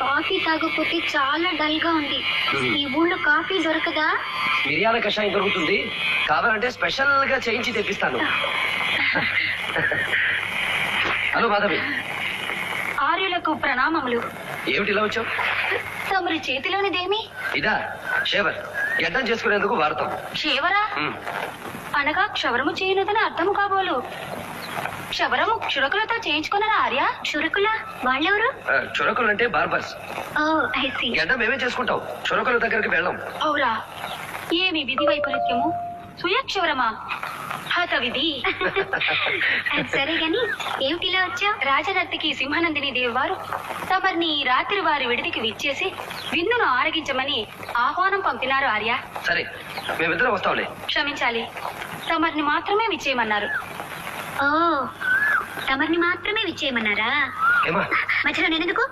Coffee తాగకపోతే చాలా dull గా ఉంది. ఈ ఊళ్ళో కాఫీ దొరకదా? మిరియాల కషాయం దొరుకుతుంది, కావాలంటే స్పెషల్ గా చేయించి తెప్పిస్తాను. హలో మాధవి. ఆర్యులకు ప్రణామములు. ఏమిటి ఇలా వచ్చావు? తమరి చేతిలోనిదేమి? ఇదా షేవర్, గడ్డం చేసుకునేందుకు వాడతాం. క్షేవరా అనగా క్షవరము చేయనుదని అర్థము కాబోలు. క్షవరము క్షురకులతో చేయించుకున్నారా ఆర్య? క్షురకుల వాళ్ళెవరు? క్షురకులు అంటే బార్బర్స్. గడ్డం మేమే చేసుకుంటాం, క్షురకుల దగ్గరికి వెళ్ళాం. అవురా, ఏమి విధి వైపరీత్యము! సుయక్షవరమా? హత విధి. సరే గాని ఏమిటిలా వచ్చా? రాజనర్తికి సింహనందిని దేవి వారు తమర్ని రాత్రి వారి విడిదికి విచ్చేసి విందును ఆరగించమని ఆహ్వానం పంపినారు ఆర్య. సరే, మేమిద్దరం వస్తాంలే. క్షమించాలి, తమర్ని మాత్రమే విచ్చేయమన్నారు. ఓ, తమర్ని మాత్రమే విచ్చేయమన్నారా? ఏమా మధ్యలో నేనెందుకు?